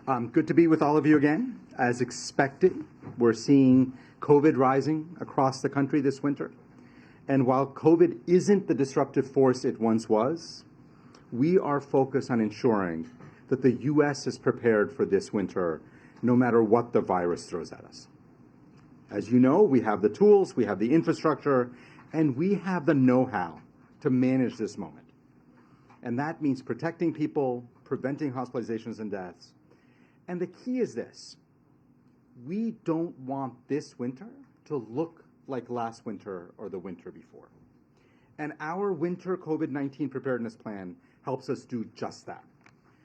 Good to be with all of you again. As expected, we're seeing COVID rising across the country this winter. And while COVID isn't the disruptive force it once was, we are focused on ensuring that the U.S. is prepared for this winter, no matter what the virus throws at us. As you know, we have the tools, we have the infrastructure, and we have the know-how to manage this moment. And that means protecting people, preventing hospitalizations and deaths. And the key is this: we don't want this winter to look like last winter or the winter before. And our winter COVID-19 preparedness plan helps us do just that.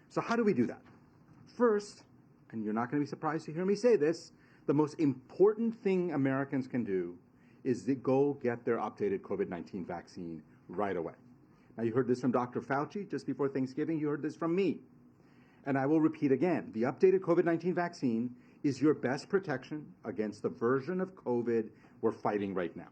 So how do we do that? First, and you're not going to be surprised to hear me say this, the most important thing Americans can do is to go get their updated COVID-19 vaccine right away. Now, you heard this from Dr. Fauci just before Thanksgiving. You heard this from me. And I will repeat again, the updated COVID-19 vaccine is your best protection against the version of COVID we're fighting right now.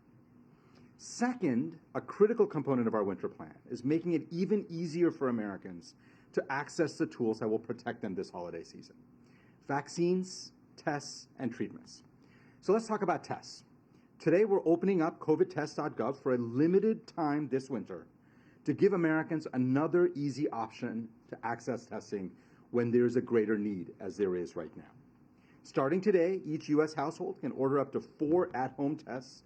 Second, a critical component of our winter plan is making it even easier for Americans to access the tools that will protect them this holiday season: vaccines, tests, and treatments. So let's talk about tests. Today, we're opening up covidtest.gov for a limited time this winter to give Americans another easy option to access testing when there's a greater need, as there is right now. Starting today, each U.S. household can order up to 4 at-home tests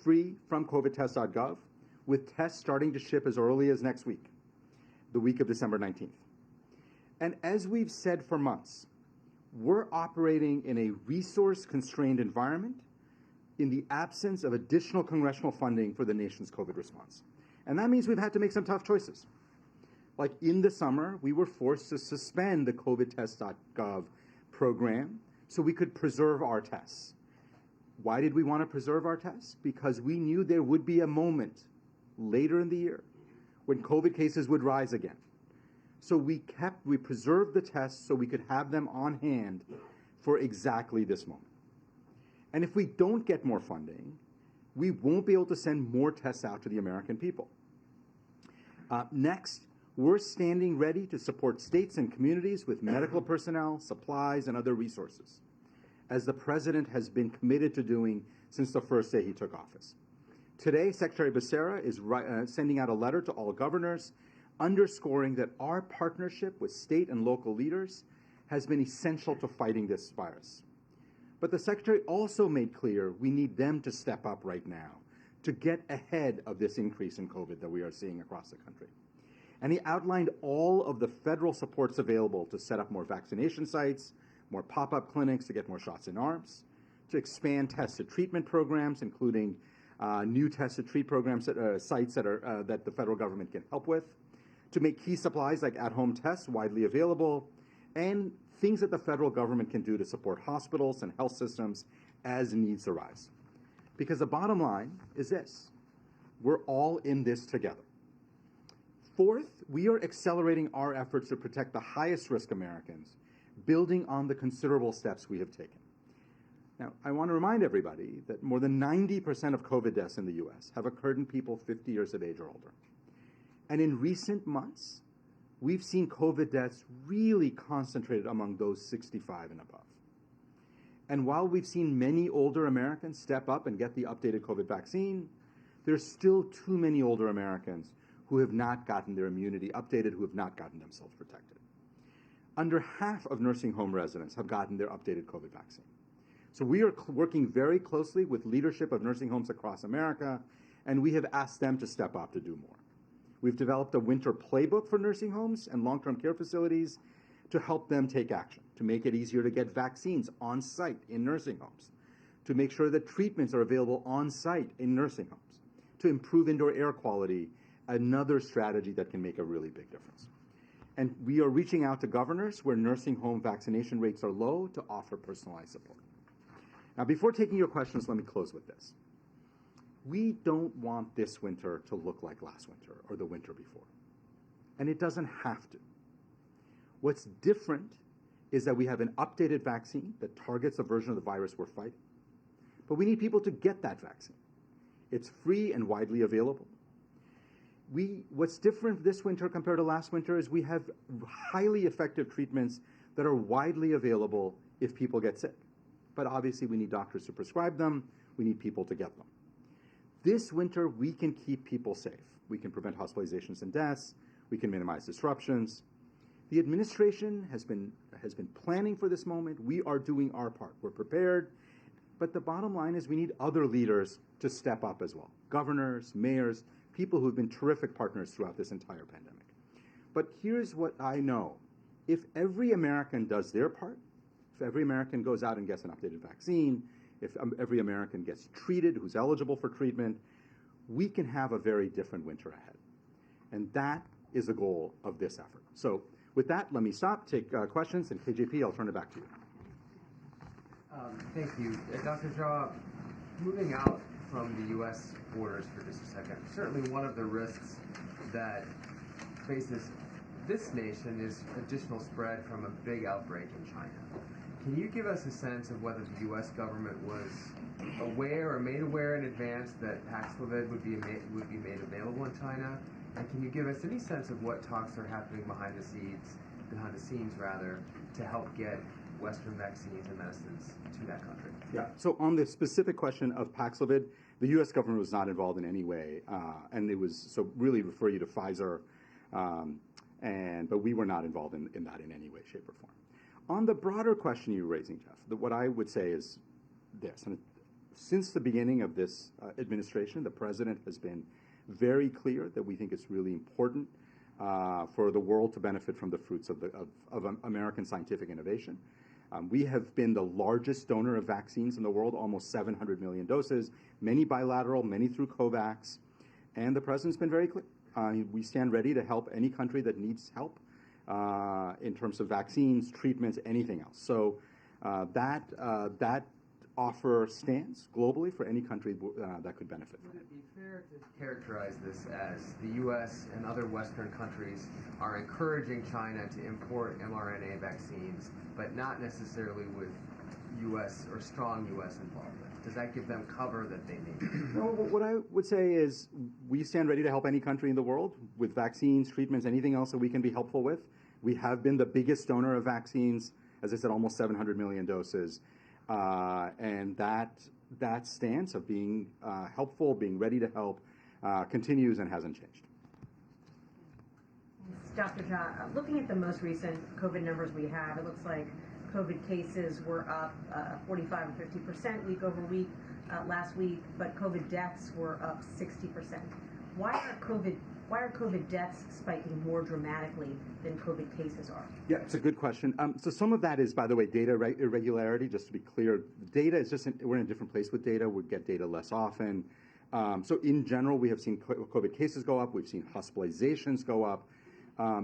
free from covidtest.gov, with tests starting to ship as early as next week, the week of December 19th. And as we've said for months, we're operating in a resource-constrained environment in the absence of additional congressional funding for the nation's COVID response. And that means we've had to make some tough choices. Like in the summer, we were forced to suspend the covidtest.gov program so we could preserve our tests. Why did we want to preserve our tests? Because we knew there would be a moment later in the year when COVID cases would rise again. So we preserved the tests so we could have them on hand for exactly this moment. And if we don't get more funding, we won't be able to send more tests out to the American people. Next, we're standing ready to support states and communities with medical personnel, supplies, and other resources, as the President has been committed to doing since the first day he took office. Today, Secretary Becerra is sending out a letter to all governors underscoring that our partnership with state and local leaders has been essential to fighting this virus. But the Secretary also made clear we need them to step up right now to get ahead of this increase in COVID that we are seeing across the country. And he outlined all of the federal supports available to set up more vaccination sites, more pop-up clinics to get more shots in arms, to expand test-to treatment programs, including new test-to-treat programs, sites that the federal government can help with, to make key supplies like at-home tests widely available, and things that the federal government can do to support hospitals and health systems as needs arise. Because the bottom line is this: we're all in this together. Fourth, we are accelerating our efforts to protect the highest risk Americans, building on the considerable steps we have taken. Now, I want to remind everybody that more than 90% of COVID deaths in the U.S. have occurred in people 50 years of age or older. And in recent months, we've seen COVID deaths really concentrated among those 65 and above. And while we've seen many older Americans step up and get the updated COVID vaccine, there's still too many older Americans who have not gotten their immunity updated, who have not gotten themselves protected. Under half of nursing home residents have gotten their updated COVID vaccine. So we are working very closely with leadership of nursing homes across America, and we have asked them to step up to do more. We've developed a winter playbook for nursing homes and long-term care facilities to help them take action, to make it easier to get vaccines on site in nursing homes, to make sure that treatments are available on site in nursing homes, to improve indoor air quality, another strategy that can make a really big difference. And we are reaching out to governors where nursing home vaccination rates are low to offer personalized support. Now, before taking your questions, let me close with this. We don't want this winter to look like last winter or the winter before. And it doesn't have to. What's different is that we have an updated vaccine that targets a version of the virus we're fighting. But we need people to get that vaccine. It's free and widely available. What's different this winter compared to last winter is we have highly effective treatments that are widely available if people get sick. But obviously, we need doctors to prescribe them. We need people to get them. This winter, we can keep people safe. We can prevent hospitalizations and deaths. We can minimize disruptions. The administration has been planning for this moment. We are doing our part. We're prepared. But the bottom line is we need other leaders to step up as well. Governors, mayors, people who have been terrific partners throughout this entire pandemic. But here's what I know. If every American does their part, if every American goes out and gets an updated vaccine, if every American gets treated who's eligible for treatment, we can have a very different winter ahead. And that is the goal of this effort. So with that, let me stop, take questions, and KJP, I'll turn it back to you. Thank you. Dr. Jha, moving out from the U.S. borders for just a second, certainly one of the risks that faces this nation is additional spread from a big outbreak in China. Can you give us a sense of whether the U.S. government was aware or made aware in advance that Paxlovid would be made available in China? And can you give us any sense of what talks are happening behind the scenes, to help get Western vaccines and medicines to that country? Yeah. So on the specific question of Paxlovid, the U.S. government was not involved in any way, and it was so really refer you to Pfizer, but we were not involved in that in any way, shape, or form. On the broader question you're raising, Jeff, what I would say is this: and since the beginning of this administration, the president has been very clear that we think it's really important for the world to benefit from the fruits of American scientific innovation. We have been the largest donor of vaccines in the world, almost 700 million doses, many bilateral, many through COVAX. And the president's been very clear. We stand ready to help any country that needs help in terms of vaccines, treatments, anything else. So that offer stands globally for any country that could benefit from it. Would it be fair to characterize this as the U.S. and other Western countries are encouraging China to import mRNA vaccines, but not necessarily with U.S. or strong U.S. involvement? Does that give them cover that they need? No, what I would say is we stand ready to help any country in the world with vaccines, treatments, anything else that we can be helpful with. We have been the biggest donor of vaccines, as I said, almost 700 million doses. And that stance of being helpful, being ready to help, continues and hasn't changed. Dr. Jha, looking at the most recent COVID numbers we have, it looks like COVID cases were up 45 or 50% week over week last week, but COVID deaths were up 60%. Why are COVID deaths spiking more dramatically than COVID cases are? Yeah, it's a good question. So some of that is, by the way, data irregularity. Just to be clear, data is we're in a different place with data. We get data less often. So in general, we have seen COVID cases go up. We've seen hospitalizations go up.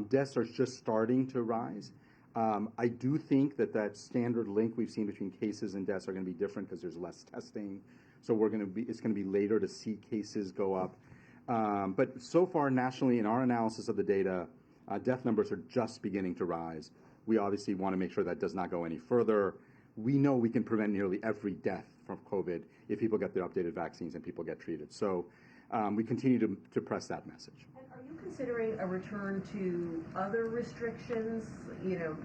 Deaths are just starting to rise. I do think that standard link we've seen between cases and deaths are going to be different because there's less testing. So it's going to be later to see cases go up. But so far, nationally, in our analysis of the data, death numbers are just beginning to rise. We obviously want to make sure that does not go any further. We know we can prevent nearly every death from COVID if people get their updated vaccines and people get treated. So we continue to press that message. And are you considering a return to other restrictions,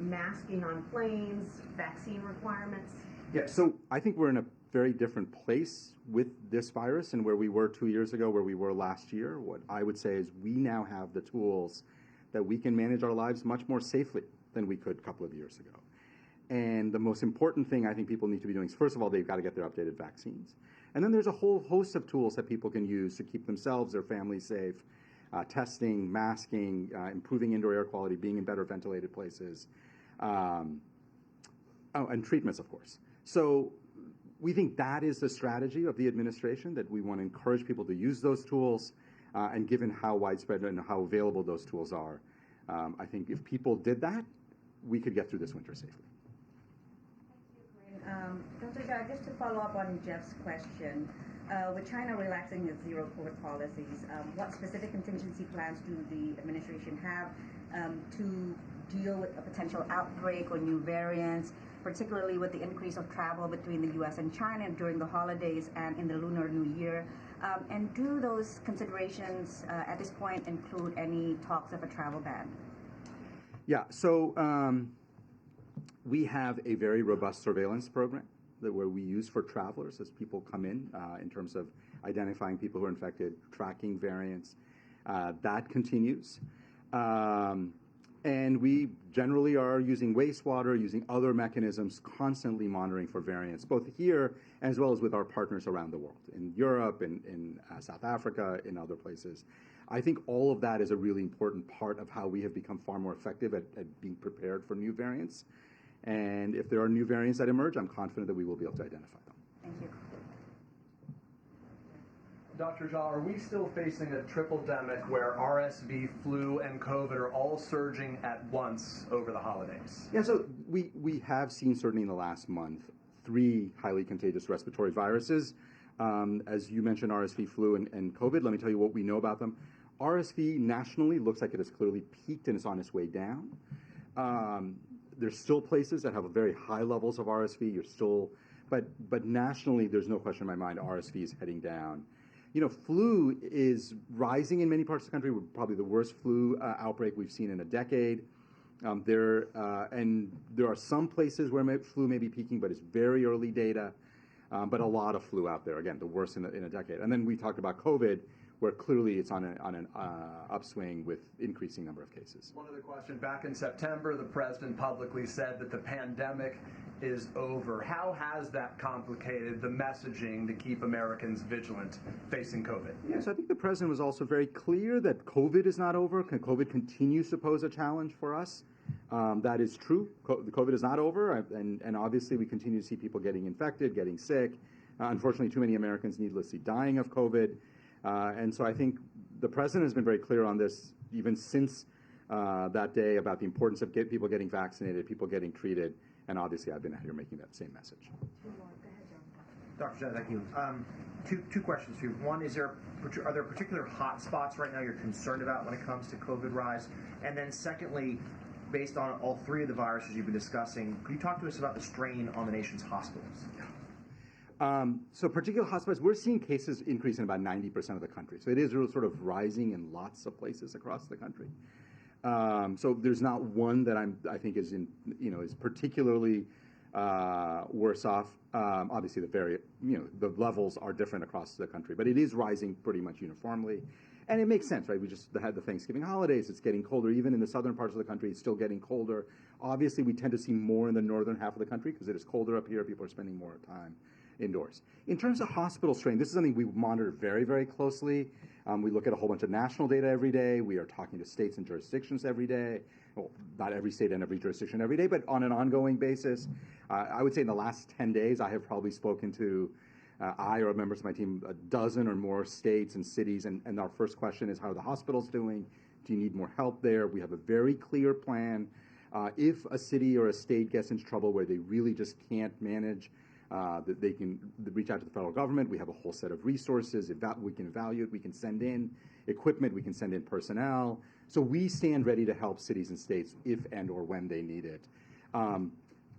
masking on planes, vaccine requirements? Yeah, so I think we're in a very different place with this virus and where we were 2 years ago, where we were last year. What I would say is we now have the tools that we can manage our lives much more safely than we could a couple of years ago. And the most important thing I think people need to be doing is, first of all, they've got to get their updated vaccines. And then there's a whole host of tools that people can use to keep themselves, their families safe, testing, masking, improving indoor air quality, being in better ventilated places, and treatments, of course. So we think that is the strategy of the administration, that we want to encourage people to use those tools. And given how widespread and how available those tools are, I think if people did that, we could get through this winter safely. Thank you, Karine. Dr. Jha, just to follow up on Jeff's question, with China relaxing its zero COVID policies, what specific contingency plans do the administration have to deal with a potential outbreak or new variants, particularly with the increase of travel between the U.S. and China during the holidays and in the Lunar New Year? And do those considerations at this point include any talks of a travel ban? Yeah, so we have a very robust surveillance program where we use for travelers as people come in terms of identifying people who are infected, tracking variants. That continues. And we generally are using wastewater, using other mechanisms, constantly monitoring for variants, both here as well as with our partners around the world, in Europe, in South Africa, in other places. I think all of that is a really important part of how we have become far more effective at being prepared for new variants. And if there are new variants that emerge, I'm confident that we will be able to identify them. Thank you. Dr. Jha, are we still facing a triple-demic where RSV, flu, and COVID are all surging at once over the holidays? Yeah, so we have seen, certainly in the last month, 3 highly contagious respiratory viruses. As you mentioned, RSV, flu, and COVID. Let me tell you what we know about them. RSV nationally looks like it has clearly peaked and is on its way down. There's still places that have very high levels of RSV. But nationally, there's no question in my mind RSV is heading down. You know, flu is rising in many parts of the country. We're probably the worst flu outbreak we've seen in a decade. And there are some places where flu may be peaking, but it's very early data. But a lot of flu out there, again, the worst in a decade. And then we talked about COVID, where clearly it's on an upswing with increasing number of cases. One other question. Back in September, the president publicly said that the pandemic is over. How has that complicated the messaging to keep Americans vigilant facing COVID? Yes, I think the president was also very clear that COVID is not over. COVID continues to pose a challenge for us. That is true. COVID is not over, and obviously we continue to see people getting infected, getting sick. Unfortunately, too many Americans needlessly dying of COVID. And so I think the president has been very clear on this, even since that day, about the importance of people getting vaccinated, people getting treated. And obviously, I've been out here making that same message. Dr. Jha, thank you. Two questions for you. One, are there particular hot spots right now you're concerned about when it comes to COVID rise? And then secondly, based on all 3 of the viruses you've been discussing, could you talk to us about the strain on the nation's hospitals? So particular hotspots, we're seeing cases increase in about 90% of the country. So it is really sort of rising in lots of places across the country. So there's not one that I think is particularly worse off. Obviously, the levels are different across the country, but it is rising pretty much uniformly. And it makes sense, right? We just had the Thanksgiving holidays. It's getting colder. Even in the southern parts of the country, it's still getting colder. Obviously, we tend to see more in the northern half of the country because it is colder up here. People are spending more time indoors. In terms of hospital strain, this is something we monitor very, very closely. We look at a whole bunch of national data every day. We are talking to states and jurisdictions every day. Well, not every state and every jurisdiction every day, but on an ongoing basis. I would say in the last 10 days, I have probably spoken to, I or members of my team, a dozen or more states and cities. And our first question is, how are the hospitals doing? Do you need more help there? We have a very clear plan. If a city or a state gets into trouble where they really just can't manage, that they can reach out to the federal government. We have a whole set of resources. We can evaluate. We can send in equipment. We can send in personnel. So we stand ready to help cities and states if and or when they need it.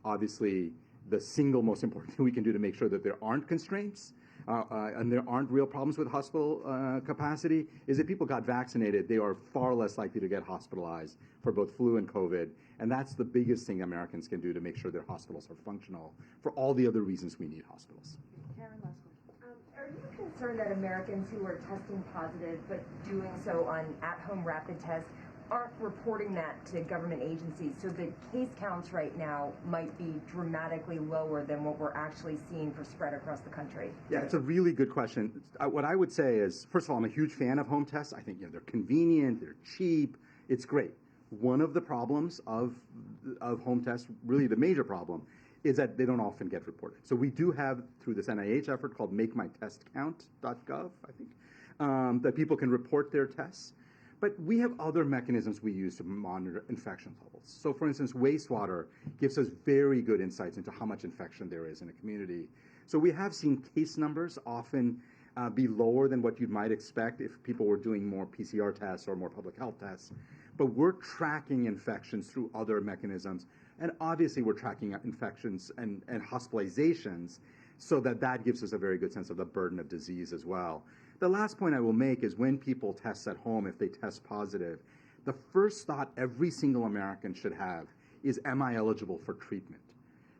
Obviously, the single most important thing we can do to make sure that there aren't constraints and there aren't real problems with hospital capacity is that people got vaccinated. They are far less likely to get hospitalized for both flu and COVID. And that's the biggest thing Americans can do to make sure their hospitals are functional for all the other reasons we need hospitals. Karen, last question. Are you concerned that Americans who are testing positive but doing so on at-home rapid tests aren't reporting that to government agencies, so the case counts right now might be dramatically lower than what we're actually seeing for spread across the country? Yeah, it's a really good question. What I would say is, first of all, I'm a huge fan of home tests. I think they're convenient, they're cheap, it's great. One of the problems of home tests, really the major problem, is that they don't often get reported. So we do have, through this NIH effort called MakeMyTestCount.gov, I think, that people can report their tests. But we have other mechanisms we use to monitor infection levels. So, for instance, wastewater gives us very good insights into how much infection there is in a community. So we have seen case numbers often be lower than what you might expect if people were doing more PCR tests or more public health tests. but we're tracking infections through other mechanisms. And obviously, we're tracking infections and hospitalizations so that gives us a very good sense of the burden of disease as well. The last point I will make is when people test at home, if they test positive, the first thought every single American should have is, am I eligible for treatment?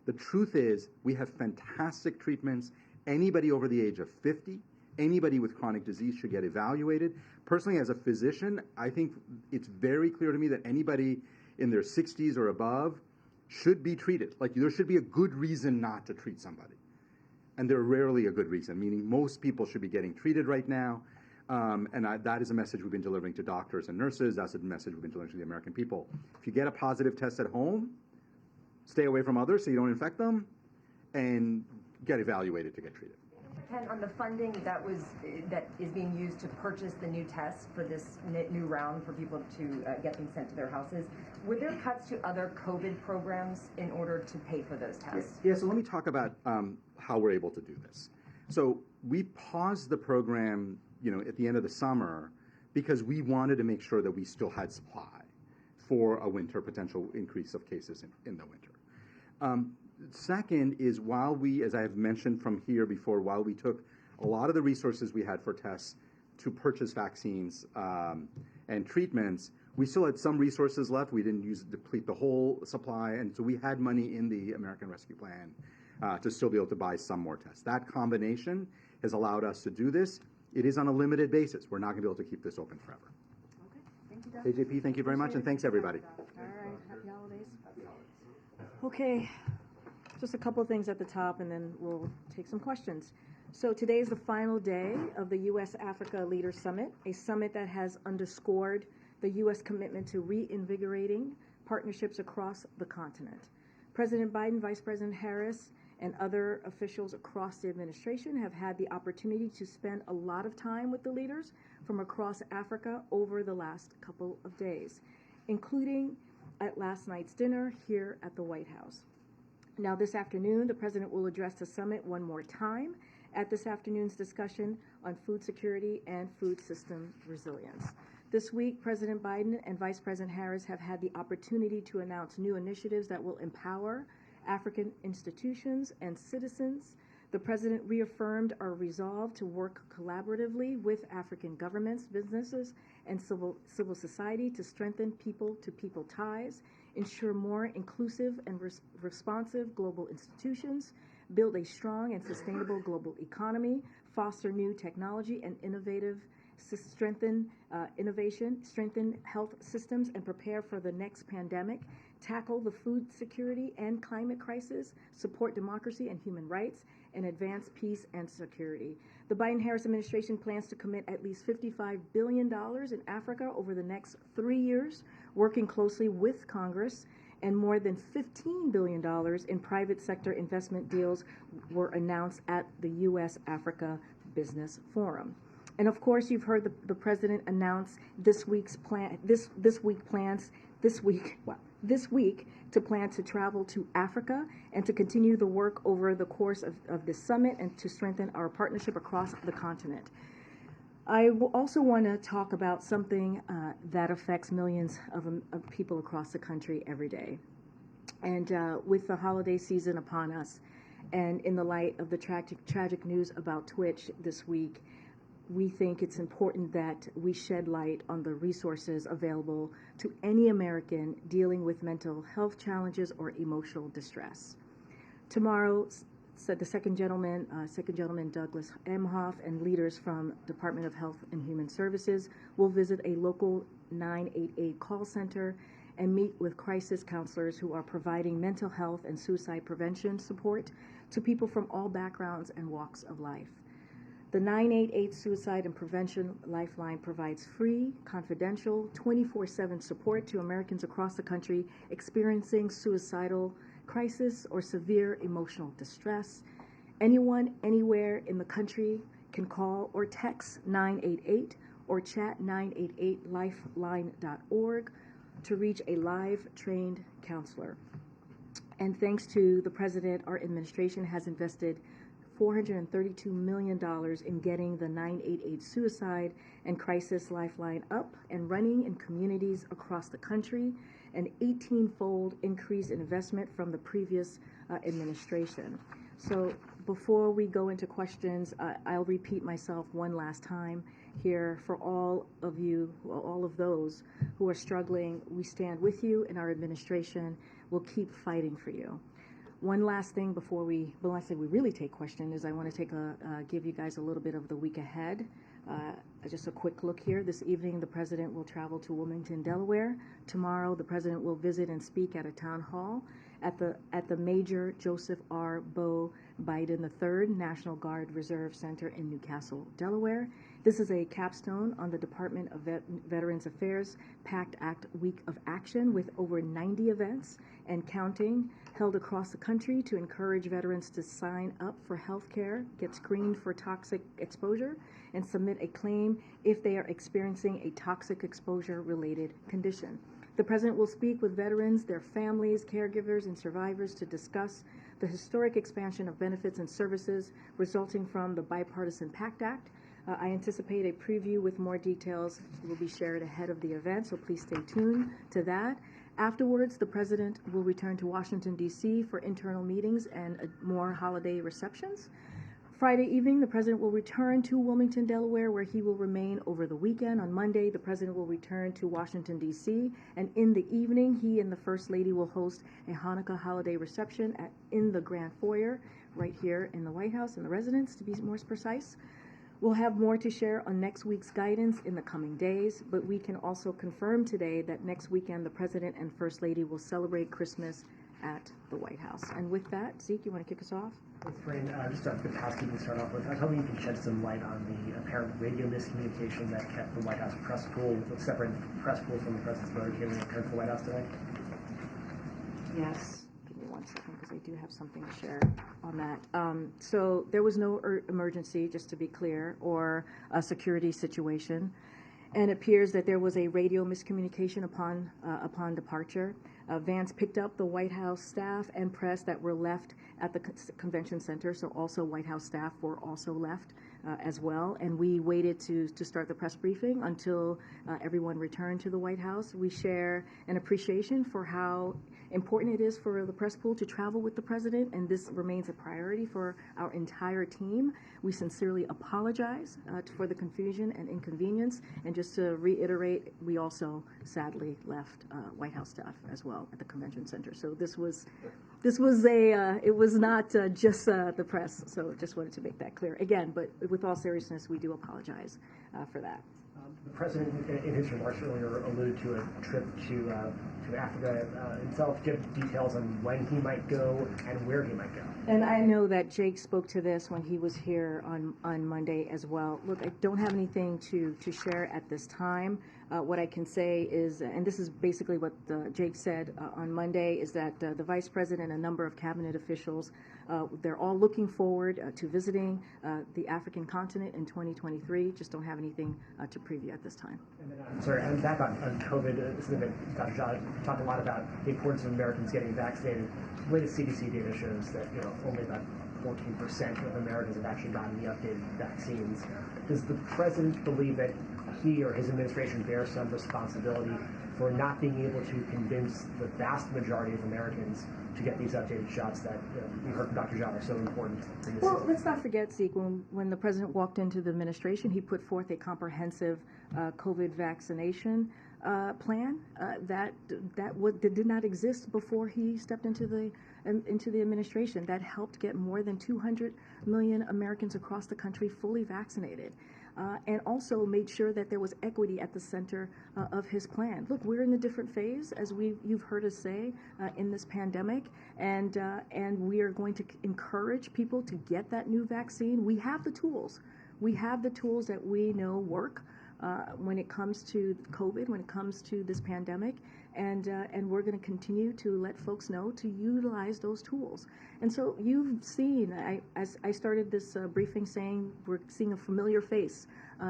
The truth is, we have fantastic treatments. Anybody over the age of 50, anybody with chronic disease should get evaluated. Personally, as a physician, I think it's very clear to me that anybody in their 60s or above should be treated. Like, there should be a good reason not to treat somebody. And there's rarely a good reason, meaning most people should be getting treated right now. That is a message we've been delivering to doctors and nurses. That's a message we've been delivering to the American people. If you get a positive test at home, stay away from others so you don't infect them, and get evaluated to get treated. Ken, on the funding that is being used to purchase the new tests for this new round for people to get them sent to their houses, were there cuts to other COVID programs in order to pay for those tests? Yeah, so let me talk about how we're able to do this. So we paused the program, at the end of the summer because we wanted to make sure that we still had supply for a winter potential increase of cases in the winter. Second is, while we, as I have mentioned from here before, while we took a lot of the resources we had for tests to purchase vaccines and treatments, we still had some resources left. We didn't deplete the whole supply, and so we had money in the American Rescue Plan to still be able to buy some more tests. That combination has allowed us to do this. It is on a limited basis. We're not going to be able to keep this open forever. Okay, thank you, Doc. AJP, thank you very much, and thanks, everybody. All right, happy holidays. Okay, just a couple of things at the top, and then we'll take some questions. So today is the final day of the U.S.-Africa Leaders Summit, a summit that has underscored the U.S. commitment to reinvigorating partnerships across the continent. President Biden, Vice President Harris, and other officials across the administration have had the opportunity to spend a lot of time with the leaders from across Africa over the last couple of days, including at last night's dinner here at the White House. Now, this afternoon, the president will address the summit one more time at this afternoon's discussion on food security and food system resilience. This week, President Biden and Vice President Harris have had the opportunity to announce new initiatives that will empower African institutions and citizens. The president reaffirmed our resolve to work collaboratively with African governments, businesses, and civil society to strengthen people-to-people ties, ensure more inclusive and responsive global institutions, build a strong and sustainable global economy, foster new technology and strengthen innovation, strengthen health systems, and prepare for the next pandemic, tackle the food security and climate crisis, support democracy and human rights, and advance peace and security. The Biden-Harris administration plans to commit at least $55 billion in Africa over the next 3 years, working closely with Congress, and more than $15 billion in private sector investment deals were announced at the U.S.-Africa Business Forum. And of course, you've heard the president announce this week to plan to travel to Africa and to continue the work over the course of this summit and to strengthen our partnership across the continent. I also want to talk about something that affects millions of people across the country every day. And with the holiday season upon us, and in the light of the tragic news about Twitch this week, we think it's important that we shed light on the resources available to any American dealing with mental health challenges or emotional distress. Tomorrow, the second gentleman Douglas Emhoff, and leaders from Department of Health and Human Services will visit a local 988 call center and meet with crisis counselors who are providing mental health and suicide prevention support to people from all backgrounds and walks of life. The 988 Suicide and Prevention Lifeline provides free, confidential, 24/7 support to Americans across the country experiencing suicidal crisis or severe emotional distress. Anyone, anywhere in the country can call or text 988 or chat 988lifeline.org to reach a live trained counselor. And thanks to the president, our administration has invested $432 million in getting the 988 suicide and crisis lifeline up and running in communities across the country, an 18-fold increase in investment from the previous administration. So before we go into questions, I'll repeat myself one last time here for all of you, all of those who are struggling. We stand with you, and our administration will keep fighting for you. One last thing before we really take questions is I want to give you guys a little bit of the week ahead. Just a quick look here. This evening, the president will travel to Wilmington, Delaware. Tomorrow, the president will visit and speak at a town hall at the Major Joseph R. Bo Biden III National Guard Reserve Center in Newcastle, Delaware. This is a capstone on the Department of Veterans Affairs PACT Act Week of Action with over 90 events and counting held across the country to encourage veterans to sign up for health care, get screened for toxic exposure, and submit a claim if they are experiencing a toxic exposure-related condition. The president will speak with veterans, their families, caregivers, and survivors to discuss the historic expansion of benefits and services resulting from the Bipartisan PACT Act. I anticipate a preview with more details will be shared ahead of the event, so please stay tuned to that. Afterwards, the president will return to Washington, D.C. for internal meetings and more holiday receptions. Friday evening, the president will return to Wilmington, Delaware, where he will remain over the weekend. On Monday, the president will return to Washington, D.C., and in the evening, he and the First Lady will host a Hanukkah holiday reception in the Grand Foyer, right here in the White House, in the residence, to be more precise. We'll have more to share on next week's guidance in the coming days, but we can also confirm today that next weekend, the president and First Lady will celebrate Christmas at the White House. And with that, Zeke, you want to kick us off? Thanks, Karine. Just a quick housekeeping to start off with. I was hoping you could shed some light on the apparent radio miscommunication that kept the White House press pool, separate press pools from the president's motorcade when he returned to the White House today. Yes. Give me 1 second because I do have something to share on that. So there was no emergency, just to be clear, or a security situation. And it appears that there was a radio miscommunication upon departure. Vance picked up the White House staff and press that were left at the convention center, so also White House staff were also left as well. And we waited to start the press briefing until everyone returned to the White House. We share an appreciation for how important it is for the press pool to travel with the president, and this remains a priority for our entire team. We sincerely apologize for the confusion and inconvenience, and just to reiterate, we also sadly left White House staff as well at the convention center. So it was not just the press. So just wanted to make that clear again. But with all seriousness, we do apologize for that. The president, in his remarks earlier, alluded to a trip to Africa himself. Do you have details on when he might go and where he might go? And I know that Jake spoke to this when he was here on Monday as well. Look, I don't have anything to share at this time. What I can say is, and this is basically what Jake said on Monday, is that the vice president and a number of cabinet officials, they're all looking forward to visiting the African continent in 2023. Just don't have anything to preview at this time. And then, I'm sorry, I'm back on COVID. Something that Dr. Jha talked a lot about, the importance of Americans getting vaccinated. The latest CDC data shows that only about 14% of Americans have actually gotten the updated vaccines. Does the president believe that he or his administration bears some responsibility for not being able to convince the vast majority of Americans to get these updated shots that we heard from Dr. Jha are so important in this? Well, let's not forget, Zeke, when the president walked into the administration, he put forth a comprehensive COVID vaccination plan that did not exist before he stepped into the administration. That helped get more than 200 million Americans across the country fully vaccinated. And also made sure that there was equity at the center of his plan. Look, we're in a different phase, as you've heard us say, in this pandemic, and we are going to encourage people to get that new vaccine. We have the tools. We have the tools that we know work when it comes to COVID, when it comes to this pandemic, and we're going to continue to let folks know to utilize those tools. And so you've seen, as I started this briefing saying, we're seeing a familiar face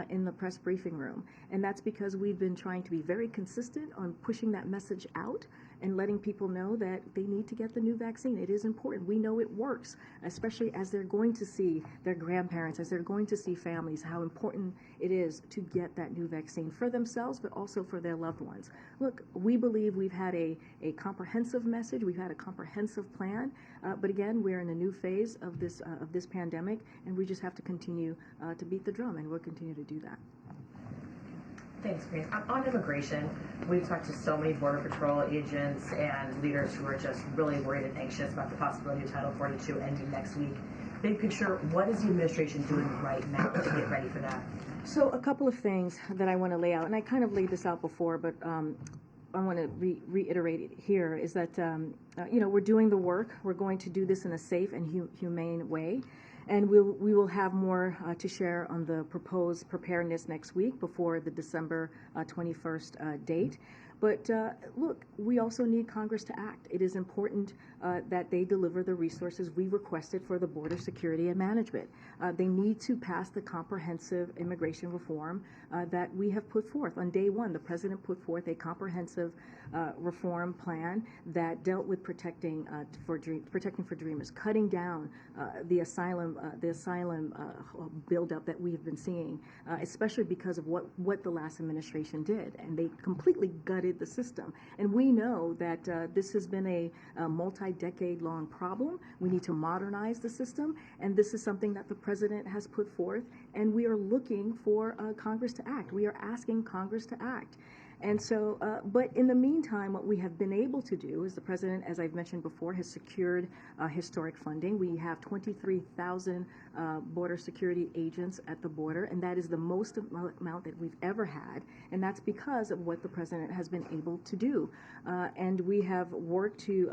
in the press briefing room, and that's because we've been trying to be very consistent on pushing that message out and letting people know that they need to get the new vaccine. It is important. We know it works, especially as they're going to see their grandparents, as they're going to see families, how important it is to get that new vaccine for themselves, but also for their loved ones. Look, we believe we've had a comprehensive message, we've had a comprehensive plan, but again, we're in a new phase of this pandemic, and we just have to continue to beat the drum, and we'll continue to do that. Thanks, Karine. On immigration, we've talked to so many Border Patrol agents and leaders who are just really worried and anxious about the possibility of Title 42 ending next week. Big picture, what is the administration doing right now to get ready for that? So a couple of things that I want to lay out, and I kind of laid this out before, but I want to reiterate it here, is that we're doing the work. We're going to do this in a safe and humane way. And we will have more to share on the proposed preparedness next week before the December 21st date. But look, we also need Congress to act. It is important that they deliver the resources we requested for the border security and management. They need to pass the comprehensive immigration reform that we have put forth. On day one, the president put forth a comprehensive reform plan that dealt with protecting for dreamers, cutting down the asylum buildup that we have been seeing, especially because of what the last administration did, and they completely gutted the system. And we know that this has been a multi-decade-long problem. We need to modernize the system, and this is something that the president has put forth, and we are looking for Congress to act. We are asking Congress to act. And so, but in the meantime, what we have been able to do is the president, as I've mentioned before, has secured historic funding. We have 23,000 border security agents at the border, and that is the most amount that we've ever had, and that's because of what the president has been able to do. And we have worked to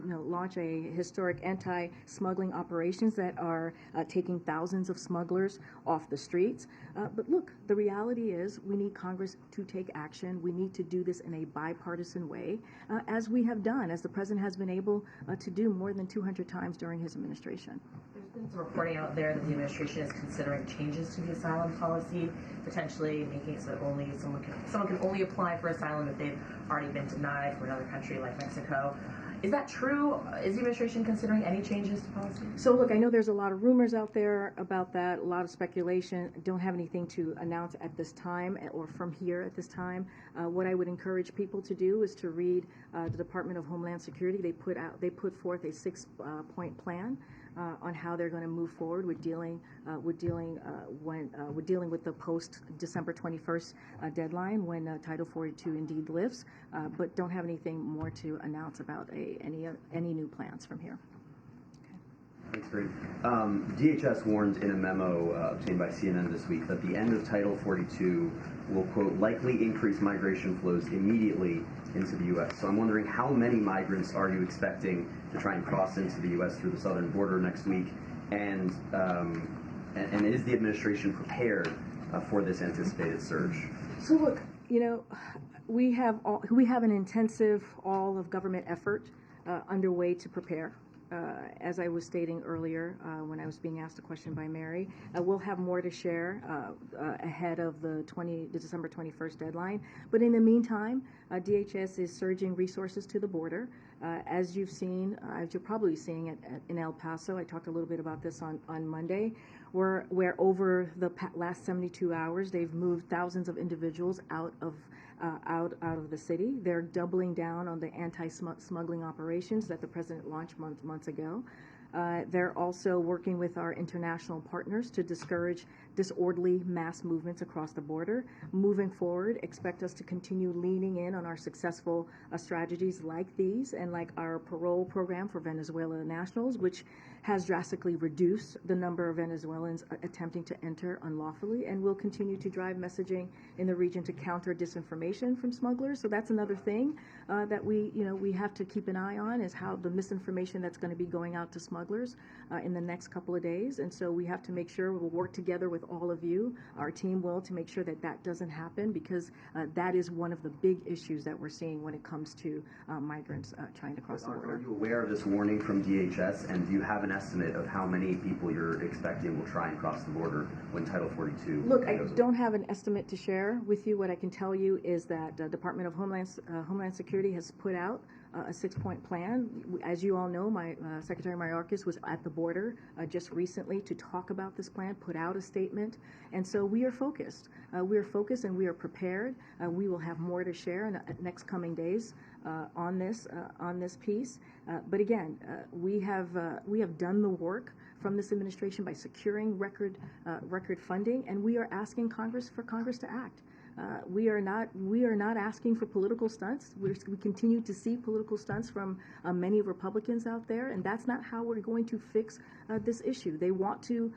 launch a historic anti-smuggling operations that are taking thousands of smugglers off the streets. But look, the reality is we need Congress to take action. We need to do this in a bipartisan way, as we have done, as the president has been able to do more than 200 times during his administration. There's been some reporting out there that the administration is considering changes to the asylum policy, potentially making it so that only someone can only apply for asylum if they've already been denied for another country like Mexico. Is that true? Is the administration considering any changes to policy? So look, I know there's a lot of rumors out there about that, a lot of speculation. I don't have anything to announce at this time or from here at this time. What I would encourage people to do is to read the Department of Homeland Security. They put forth a 6-point plan on how they're going to move forward with dealing with the post December 21st deadline when Title 42 indeed lifts, but don't have anything more to announce about any new plans from here. Thanks, Karine. DHS warned in a memo obtained by CNN this week that the end of Title 42 will, quote, likely increase migration flows immediately into the U.S. So I'm wondering, how many migrants are you expecting to try and cross into the U.S. through the southern border next week? And is the administration prepared for this anticipated surge? So look, we have an intensive all of government effort underway to prepare. As I was stating earlier when I was being asked a question by Mary, we'll have more to share ahead of the December 21st deadline. But in the meantime, DHS is surging resources to the border. As you've seen, as you're probably seeing in El Paso, I talked a little bit about this on Monday, where over the last 72 hours, they've moved thousands of individuals out of the city. They're doubling down on the anti-smuggling operations that the president launched months ago. They're also working with our international partners to discourage disorderly mass movements across the border. Moving forward, expect us to continue leaning in on our successful strategies like these and like our parole program for Venezuela nationals, which has drastically reduced the number of Venezuelan Venezuelans attempting to enter unlawfully, and we'll continue to drive messaging in the region to counter disinformation from smugglers. So that's another thing that we have to keep an eye on, is how the misinformation that's going to be going out to smugglers in the next couple of days. And so we have to make sure we'll work together with all of you, our team will, to make sure that that doesn't happen, because that is one of the big issues that we're seeing when it comes to migrants trying to cross the border. Are you aware of this warning from DHS, and do you have an estimate of how many people you're expecting will try and cross the border when Title 42 Look, I goes away? don't have an estimate to share with you. What I can tell you is that the Department of Homeland Security has put out a 6-point plan. As you all know, my Secretary Mayorkas was at the border just recently to talk about this plan, put out a statement, and so we are focused. We are focused and we are prepared. We will have more to share in the next coming days on this piece. But again, we have done the work from this administration by securing record funding, and we are asking Congress to act. We are not asking for political stunts. We continue to see political stunts from many Republicans out there, and that's not how we're going to fix this issue. They want to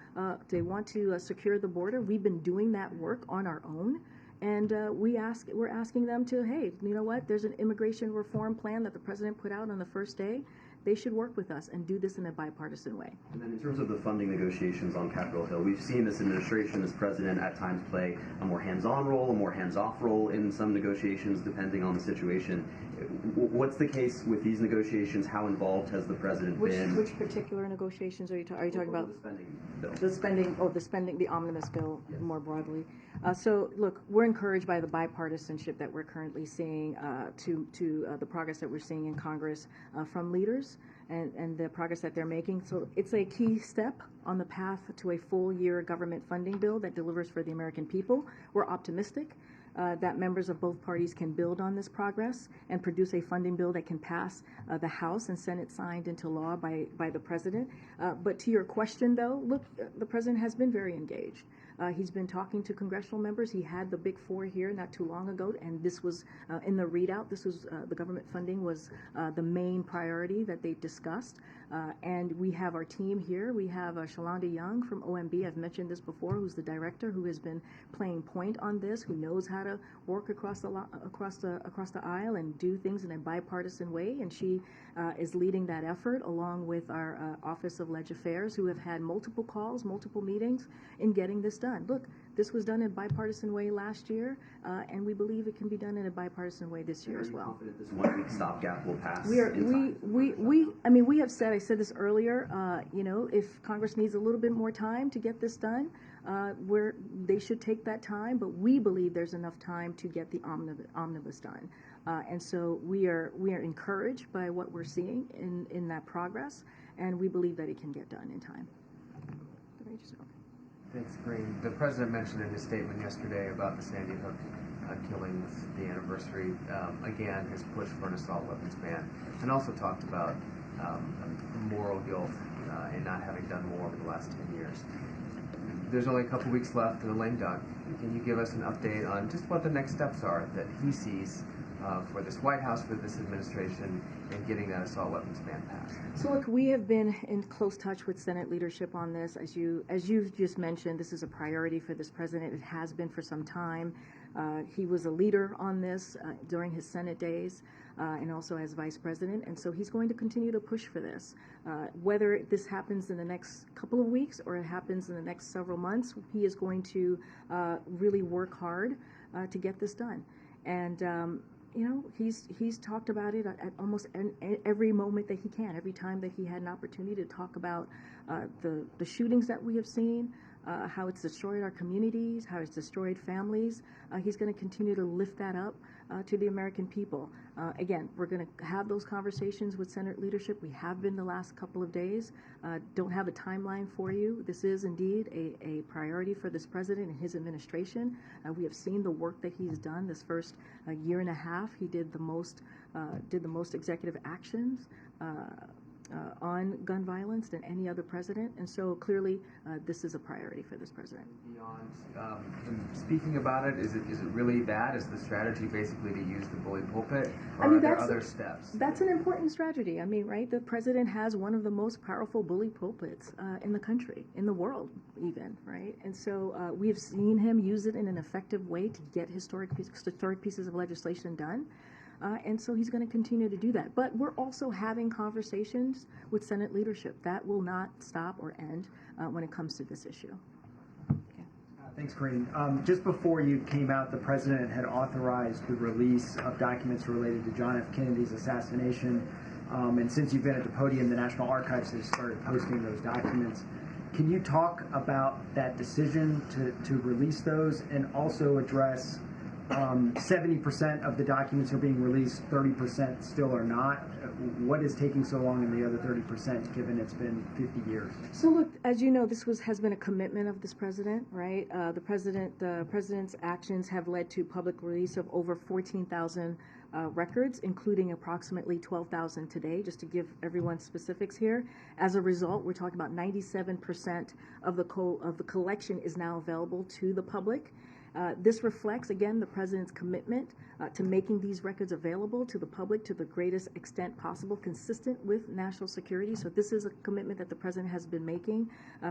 secure the border. We've been doing that work on our own, and we're asking them to, hey, you know what? There's an immigration reform plan that the president put out on the first day. They should work with us and do this in a bipartisan way. And then in terms of the funding negotiations on Capitol Hill, we've seen this administration, this president at times play a more hands-on role, a more hands-off role in some negotiations, depending on the situation. What's the case with these negotiations? How involved has the president been? Which particular negotiations are you talking about? The spending bill. The omnibus bill, yes. More broadly. So look, we're encouraged by the bipartisanship that we're currently seeing, to the progress that we're seeing in Congress from leaders and the progress that they're making. So it's a key step on the path to a full-year government funding bill that delivers for the American people. We're optimistic that members of both parties can build on this progress and produce a funding bill that can pass the House and Senate signed into law by the president. But to your question, though, look, the president has been very engaged. He's been talking to congressional members. He had the Big Four here not too long ago, and this was in the readout. This was the government funding was the main priority that they discussed. And we have our team here. We have Shalonda Young from OMB. I've mentioned this before, who's the director, who has been playing point on this, who knows how to work across the aisle and do things in a bipartisan way. And she is leading that effort, along with our Office of Leg Affairs, who have had multiple calls, multiple meetings in getting this done. Look, this was done in a bipartisan way last year, and we believe it can be done in a bipartisan way this year as well. Are you confident this one-week stopgap will pass? We have said, I said this earlier, if Congress needs a little bit more time to get this done, they should take that time, but we believe there's enough time to get the omnibus done. And so we are encouraged by what we're seeing in that progress, and we believe that it can get done in time. Thanks, Karine. The president mentioned in his statement yesterday about the Sandy Hook killings, the anniversary, again, his push for an assault weapons ban, and also talked about moral guilt in not having done more over the last 10 years. There's only a couple weeks left in the lame duck. Can you give us an update on just what the next steps are that he sees for this White House, for this administration, in getting that assault weapons ban passed? So look, we have been in close touch with Senate leadership on this. As you've just mentioned, this is a priority for this president. It has been for some time. He was a leader on this during his Senate days and also as vice president, and so he's going to continue to push for this. Whether this happens in the next couple of weeks or it happens in the next several months, he is going to really work hard to get this done. And he's talked about it at almost every moment that he can, every time that he had an opportunity to talk about the shootings that we have seen, how it's destroyed our communities, how it's destroyed families. He's going to continue to lift that up to the American people. Again, we're going to have those conversations with Senate leadership. We have been the last couple of days. Don't have a timeline for you. This is indeed a priority for this president and his administration. We have seen the work that he's done this first year and a half. He did the most executive actions on gun violence than any other president, and so clearly this is a priority for this president. Beyond him speaking about it, is it really that? Is the strategy basically to use the bully pulpit, or are there other steps? That's an important strategy. I mean, right? The president has one of the most powerful bully pulpits in the country, in the world, even, right? And so we have seen him use it in an effective way to get historic pieces of legislation done. And so he's going to continue to do that. But we're also having conversations with Senate leadership. That will not stop or end when it comes to this issue. Okay. Thanks, Karine. Just before you came out, the president had authorized the release of documents related to John F. Kennedy's assassination. And since you've been at the podium, the National Archives has started posting those documents. Can you talk about that decision to release those, and also address 70% of the documents are being released, 30% still are not? What is taking so long in the other 30%, given it's been 50 years? So look, as you know, this has been a commitment of this president, right? The president's actions have led to public release of over 14,000 records, including approximately 12,000 today, just to give everyone specifics here. As a result, we're talking about 97% of the collection is now available to the public. This reflects, again, the president's commitment to making these records available to the public to the greatest extent possible, consistent with national security. So this is a commitment that the president has been making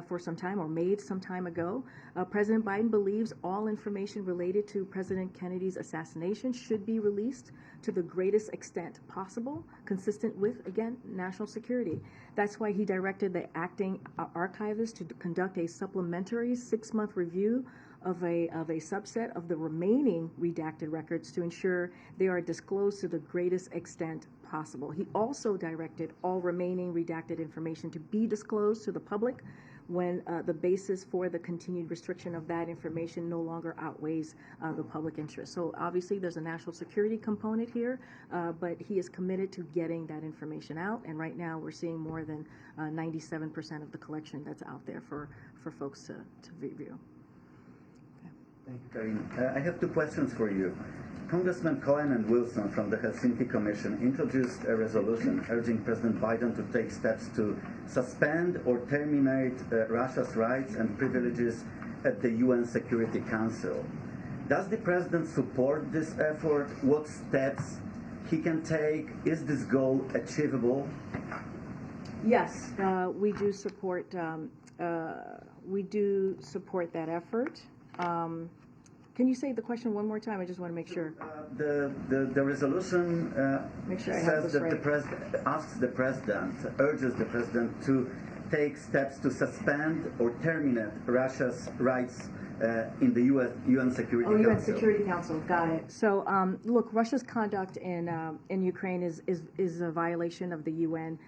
for some time, or made some time ago. President Biden believes all information related to President Kennedy's assassination should be released to the greatest extent possible, consistent with, again, national security. That's why he directed the acting archivist to conduct a supplementary 6-month review of a subset of the remaining redacted records to ensure they are disclosed to the greatest extent possible. He also directed all remaining redacted information to be disclosed to the public when the basis for the continued restriction of that information no longer outweighs the public interest. So obviously there's a national security component here, but he is committed to getting that information out, and right now we're seeing more than 97% of the collection that's out there for folks to review. Thank you, Karine. I have 2 questions for you. Congressman Cohen and Wilson from the Helsinki Commission introduced a resolution urging President Biden to take steps to suspend or terminate Russia's rights and privileges at the UN Security Council. Does the president support this effort? What steps he can take? Is this goal achievable? Yes, we do support. We do support that effort. Can you say the question one more time? I just want to make sure. The resolution says that right. the president urges the president to take steps to suspend or terminate Russia's rights in the UN Security Council. UN Security Council, got it. So, look, Russia's conduct in Ukraine is a violation of the UN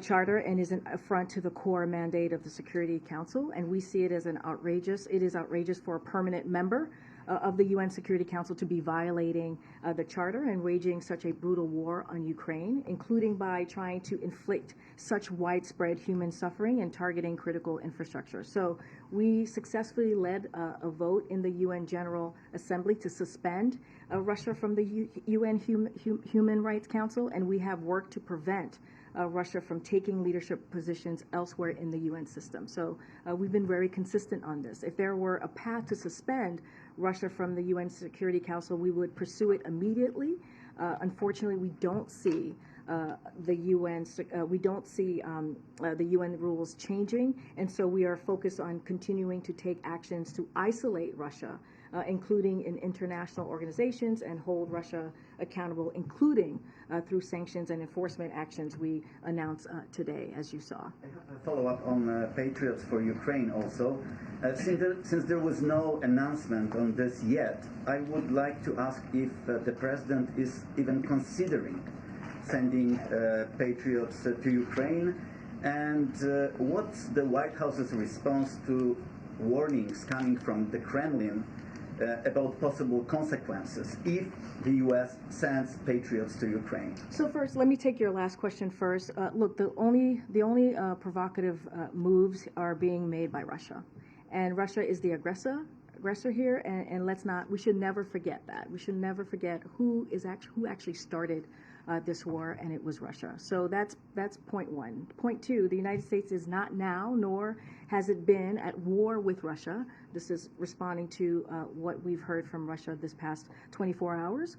charter and is an affront to the core mandate of the Security Council, and we see it as it is outrageous for a permanent member of the UN Security Council to be violating the charter and waging such a brutal war on Ukraine, including by trying to inflict such widespread human suffering and targeting critical infrastructure. So we successfully led a vote in the UN General Assembly to suspend Russia from the UN Human Rights Council, and we have worked to prevent Russia from taking leadership positions elsewhere in the UN system. So we've been very consistent on this. If there were a path to suspend Russia from the UN Security Council, we would pursue it immediately. Unfortunately, we don't see the UN rules changing, and so we are focused on continuing to take actions to isolate Russia, including in international organizations, and hold Russia accountable, including through sanctions and enforcement actions we announced today, as you saw. I have a follow-up on Patriots for Ukraine also. Since there was no announcement on this yet, I would like to ask if the president is even considering sending Patriots to Ukraine, and what's the White House's response to warnings coming from the Kremlin about possible consequences if the U.S. sends Patriots to Ukraine? So first, let me take your last question first. Look, the only provocative moves are being made by Russia, and Russia is the aggressor here, and we should never forget that. We should never forget who actually started this war, and it was Russia. So that's point one. Point two, the United States is not now, nor has it been at war with Russia. This is responding to what we've heard from Russia this past 24 hours.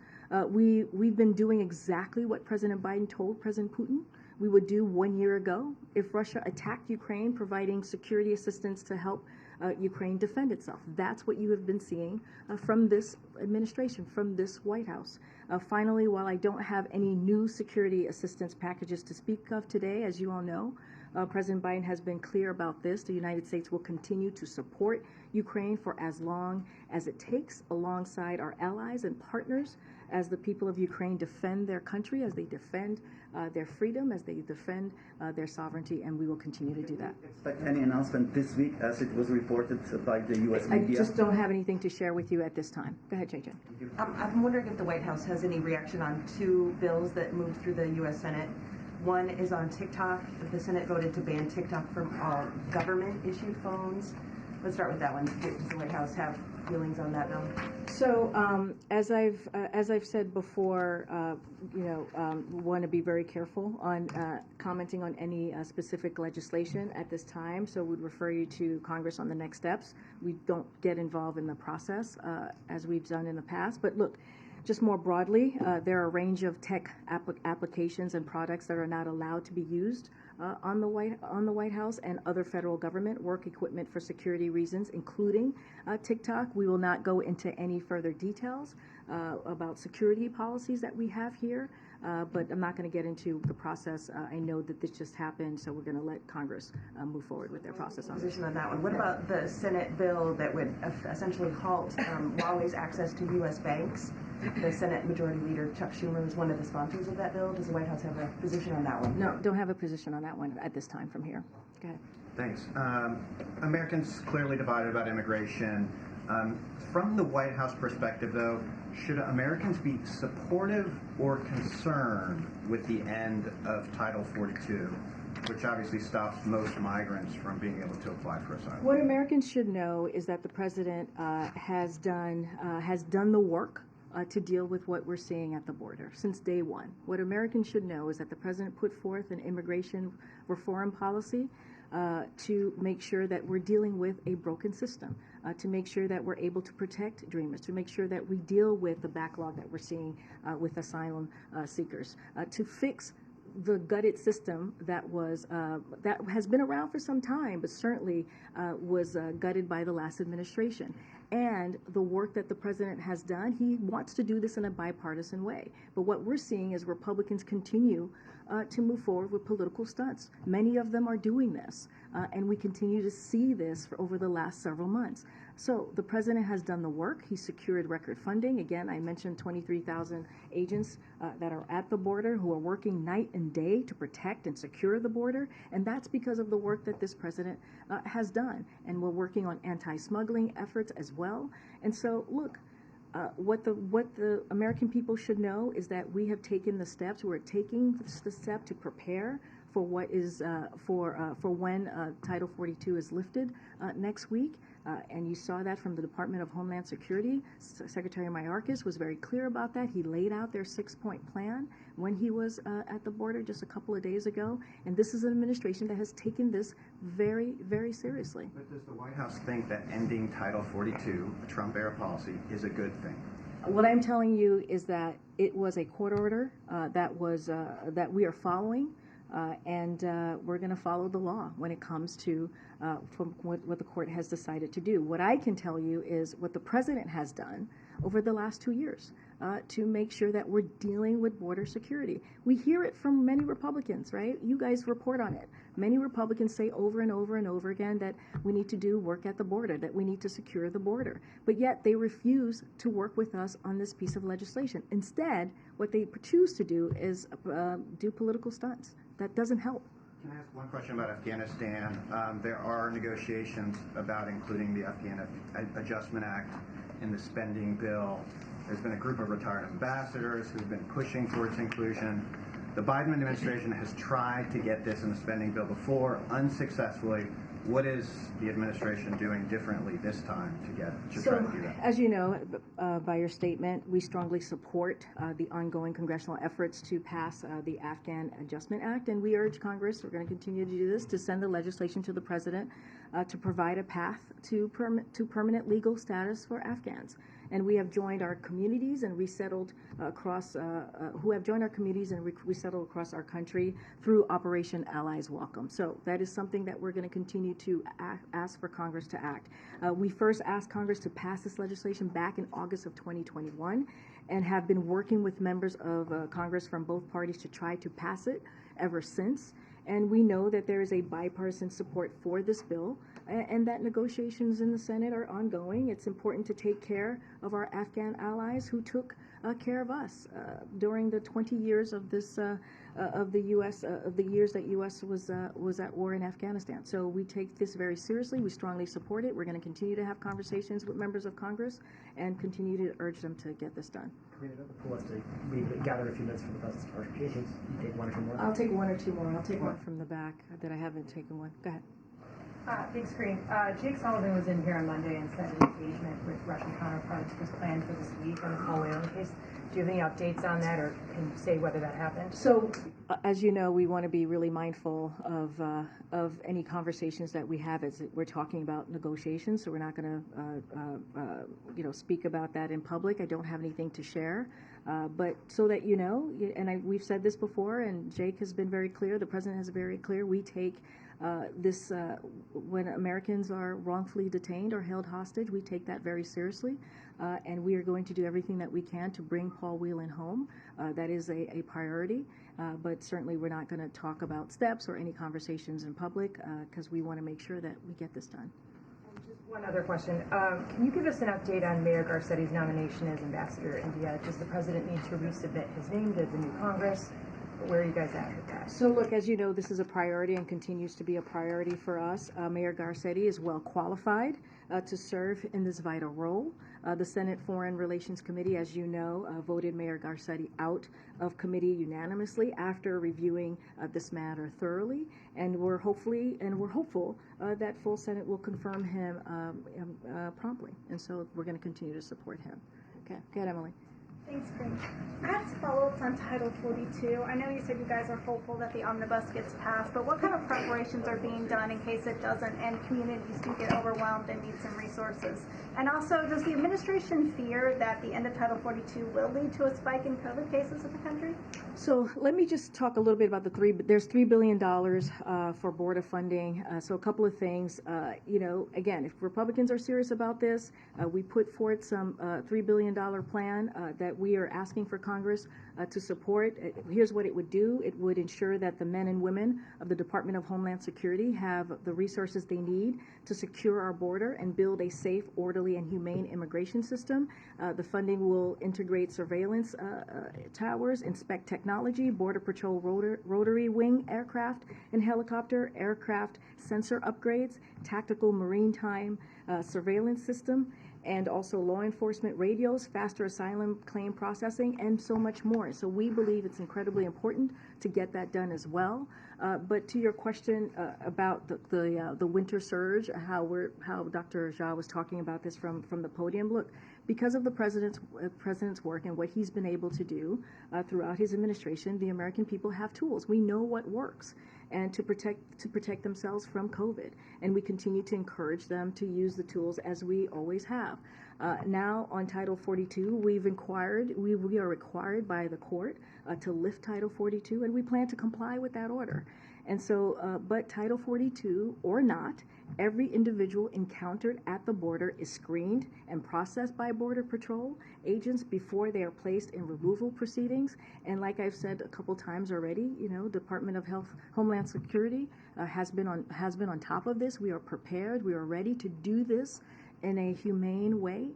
We've been doing exactly what President Biden told President Putin we would do 1 year ago if Russia attacked Ukraine, providing security assistance to help Ukraine defend itself. That's what you have been seeing from this administration, from this White House. Finally, while I don't have any new security assistance packages to speak of today, as you all know, President Biden has been clear about this. The United States will continue to support Ukraine for as long as it takes, alongside our allies and partners, as the people of Ukraine defend their country, as they defend their freedom, as they defend their sovereignty, and we will continue to do that. Expect any announcement this week, as it was reported by the U.S. media? I just don't have anything to share with you at this time. Go ahead, JJ. I'm wondering if the White House has any reaction on two bills that moved through the U.S. Senate. One is on TikTok. The Senate voted to ban TikTok from all government-issued phones. Let's start with that one. Does the White House have feelings on that bill? So, as I've said before, want to be very careful on commenting on any specific legislation at this time. So, we'd refer you to Congress on the next steps. We don't get involved in the process as we've done in the past. But look, just more broadly, there are a range of tech applications and products that are not allowed to be used on the White House and other federal government work equipment for security reasons, including TikTok. We will not go into any further details about security policies that we have here, but I'm not going to get into the process. I know that this just happened, so we're going to let Congress move forward with their process on Position on that one. What about the Senate bill that would essentially halt Huawei's access to U.S. banks? The Senate Majority Leader Chuck Schumer is one of the sponsors of that bill. Does the White House have a position on that one? No, don't have a position on that one at this time from here. Go ahead. Thanks. Americans clearly divided about immigration. From the White House perspective, though, should Americans be supportive or concerned with the end of Title 42, which obviously stops most migrants from being able to apply for asylum? What Americans should know is that the president has done the work to deal with what we're seeing at the border since day one. What Americans should know is that the president put forth an immigration reform policy to make sure that we're dealing with a broken system, to make sure that we're able to protect dreamers, to make sure that we deal with the backlog that we're seeing with asylum seekers, to fix the gutted system that has been around for some time, but certainly was gutted by the last administration. And the work that the president has done, he wants to do this in a bipartisan way. But what we're seeing is Republicans continue to move forward with political stunts. Many of them are doing this, and we continue to see this over the last several months. So the president has done the work. He secured record funding. Again, I mentioned 23,000 agents that are at the border who are working night and day to protect and secure the border. And that's because of the work that this president has done. And we're working on anti-smuggling efforts as well. And so, look, what the American people should know is that we have taken the steps. We're taking the step to prepare for what is for when Title 42 is lifted next week. And you saw that from the Department of Homeland Security. Secretary Mayorkas was very clear about that. He laid out their 6-point plan when he was at the border just a couple of days ago. And this is an administration that has taken this very, very seriously. But does the White House think that ending Title 42, a Trump-era policy, is a good thing? What I'm telling you is that it was a court order that we are following. And we're going to follow the law when it comes to from what the court has decided to do. What I can tell you is what the president has done over the last 2 years to make sure that we're dealing with border security. We hear it from many Republicans, right? You guys report on it. Many Republicans say over and over and over again that we need to do work at the border, that we need to secure the border. But yet they refuse to work with us on this piece of legislation. Instead, what they choose to do is do political stunts. That doesn't help. Can I ask one question about Afghanistan? There are negotiations about including the Afghan Adjustment Act in the spending bill. There's been a group of retired ambassadors who've been pushing for its inclusion. The Biden administration has tried to get this in the spending bill before, unsuccessfully. What is the administration doing differently this time to try to do that? As you know, by your statement, we strongly support the ongoing congressional efforts to pass the Afghan Adjustment Act, and we urge Congress, we're going to continue to do this, to send the legislation to the President to provide a path to permanent legal status for Afghans. And we have joined our communities and resettled across, resettled across our country through Operation Allies Welcome. So that is something that we're going to continue to ask for Congress to act. We first asked Congress to pass this legislation back in August of 2021 and have been working with members of Congress from both parties to try to pass it ever since. And we know that there is a bipartisan support for this bill and that negotiations in the Senate are ongoing. It's important to take care of our Afghan allies who took care of us during the 20 years of this of the years that U.S. was at war in Afghanistan. So we take this very seriously. We strongly support it. We're going to continue to have conversations with members of Congress and continue to urge them to get this done. We gather a few minutes for the President's clarifications. You take one or two more? I'll take one or two more. I'll take one from the back that I haven't taken one. Go ahead. Thanks, Karine. Jake Sullivan was in here on Monday and said an engagement with Russian counterparts was planned for this week on the Paul Whelan case. Do you have any updates on that, or can you say whether that happened? So, as you know, we want to be really mindful of any conversations that we have as we're talking about negotiations. So we're not going to, speak about that in public. I don't have anything to share. But so that you know, and we've said this before, and Jake has been very clear, the President has been very clear, we take this, when Americans are wrongfully detained or held hostage, we take that very seriously, and we are going to do everything that we can to bring Paul Whelan home. That is a priority, but certainly we're not going to talk about steps or any conversations in public because we want to make sure that we get this done. Just one other question. Can you give us an update on Mayor Garcetti's nomination as ambassador to India? Does the President need to resubmit his name to the new Congress? Where are you guys at with that? So look, as you know, this is a priority and continues to be a priority for us. Mayor Garcetti is well qualified to serve in this vital role. The Senate Foreign Relations Committee, as you know, voted Mayor Garcetti out of committee unanimously after reviewing this matter thoroughly, and we're hopeful that full Senate will confirm him promptly, and so we're going to continue to support him. Okay, go ahead, Emily. Thanks, Karine. I have some follow-ups on Title 42. I know you said you guys are hopeful that the omnibus gets passed, but what kind of preparations are being done in case it doesn't and communities do get overwhelmed and need some resources? And also, does the administration fear that the end of Title 42 will lead to a spike in COVID cases in the country? So let me just talk a little bit about there's $3 billion for border funding. So a couple of things. Again, if Republicans are serious about this, we put forth some $3 billion plan that we are asking for Congress to support. Here's what it would do. It would ensure that the men and women of the Department of Homeland Security have the resources they need to secure our border and build a safe, orderly, and humane immigration system. The funding will integrate surveillance towers, inspect technology, Border Patrol rotary wing aircraft and helicopter aircraft sensor upgrades, tactical maritime surveillance system, and also law enforcement radios, faster asylum claim processing, and so much more. So we believe it's incredibly important to get that done as well. But to your question about the winter surge, how Dr. Jha was talking about this from the podium, look, because of the president's work and what he's been able to do throughout his administration, the American people have tools. We know what works, and to protect themselves from COVID, and we continue to encourage them to use the tools as we always have. Now on Title 42, we are required by the court to lift Title 42, and we plan to comply with that order. And so, but Title 42 or not, every individual encountered at the border is screened and processed by Border Patrol agents before they are placed in removal proceedings. And like I've said a couple times already, Department of Homeland Security has been on top of this. We are prepared. We are ready to do this in a humane way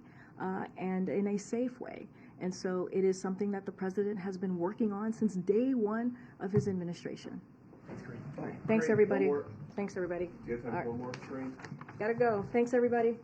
and in a safe way. And so it is something that the president has been working on since day one of his administration. Thanks, Karine. All right. Thanks, everybody. Thanks, everybody. Do you guys have one more screen? Gotta go. Thanks, everybody.